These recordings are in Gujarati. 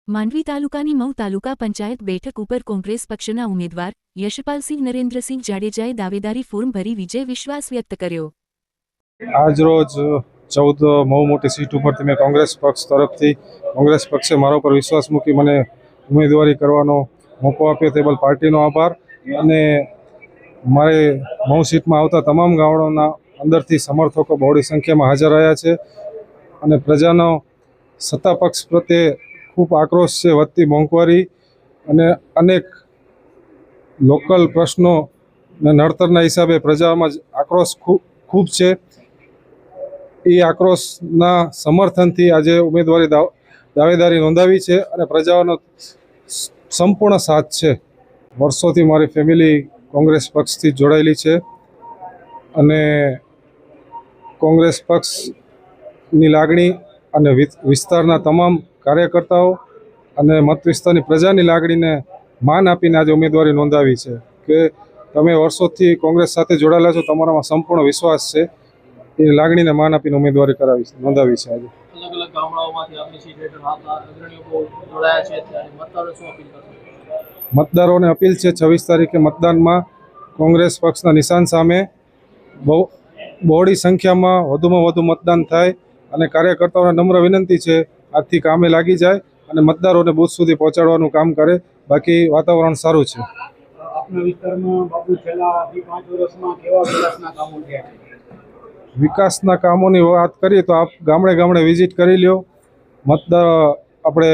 માંડવી તાલુકાની મઉ તાલુકા પંચાયત બેઠક ઉપર કોંગ્રેસ પક્ષના ઉમેદવાર યશપાલસિંહ નરેન્દ્રસિંહ જાડેજાએ દાવેદારી ફોર્મ ભરી વિજય વિશ્વાસ વ્યક્ત કર્યો। આજરોજ 14 મઉ મોટી સીટ ઉપરથી મેં કોંગ્રેસ પક્ષ તરફથી કોંગ્રેસ પક્ષે મારા ઉપર વિશ્વાસ મૂકી મને ઉમેદવારી કરવાનો મોકો આપ્યો તે બદલ પાર્ટીનો આભાર। અને મારે મઉ સીટમાં આવતા તમામ ગામડાના અંદરથી સમર્થકો બહોળી સંખ્યામાં હાજર રહ્યા છે અને પ્રજાનો સત્તા પક્ષ પ્રત્યે ખૂબ આક્રોશ છે। વધતી મોંઘવારી અને અનેક લોકલ પ્રશ્નો ને નડતરના હિસાબે પ્રજામાં આક્રોશ ખૂબ છે। એ આક્રોશના સમર્થનથી આજે ઉમેદવારી દાવેદારી નોંધાવી છે અને પ્રજાનો સંપૂર્ણ સાથ છે। વર્ષોથી મારી ફેમિલી કોંગ્રેસ પક્ષથી જોડાયેલી છે અને કોંગ્રેસ પક્ષની લાગણી અને વિસ્તારના તમામ કાર્યકર્તાઓ અને મત વિસ્તારની પ્રજાની લાગણીને માન આપીને આજે ઉમેદવારી નોંધાવી છે કે તમે વર્ષોથી કોંગ્રેસ સાથે જોડાયેલા છો, તમારામાં સંપૂર્ણ વિશ્વાસ છે। એ લાગણીને માન આપીને ઉમેદવારી નોંધાવી છે। આજે અલગ અલગ ગામડાઓમાંથી આપની સીટ હેઠળ આવતા અગ્રણીઓ બહુ જોડાયા છે, ત્યારે મતદારો શું અપીલ કરશે? મતદારોને અપીલ છે 26 તારીખે મતદાનમાં કોંગ્રેસ પક્ષના નિશાન સામે બહોળી સંખ્યામાં વધુમાં વધુ મતદાન થાય અને કાર્યકર્તાઓને નમ્ર વિનંતી છે આજથી કામે લાગી જાય અને મતદારોને બૂથ સુધી પહોંચાડવાનું કામ કરે। બાકી વાતાવરણ સારું છે। આપના વિસ્તારમાં બાપુ છેલ્લા 5 વર્ષમાં કેવા વિકાસના કામો થયા છે? વિકાસના કામોની વાત કરીએ તો આપ ગામડે ગામડે વિઝિટ કરી લ્યો, આપણે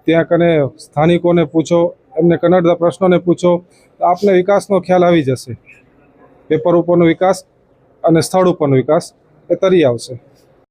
ત્યાં કને સ્થાનિકોને પૂછો, એમને કનડતા પ્રશ્નોને પૂછો તો આપને વિકાસનો ખ્યાલ આવી જશે। પેપર ઉપરનો વિકાસ અને સ્થળ ઉપરનો વિકાસ એ તરી આવશે।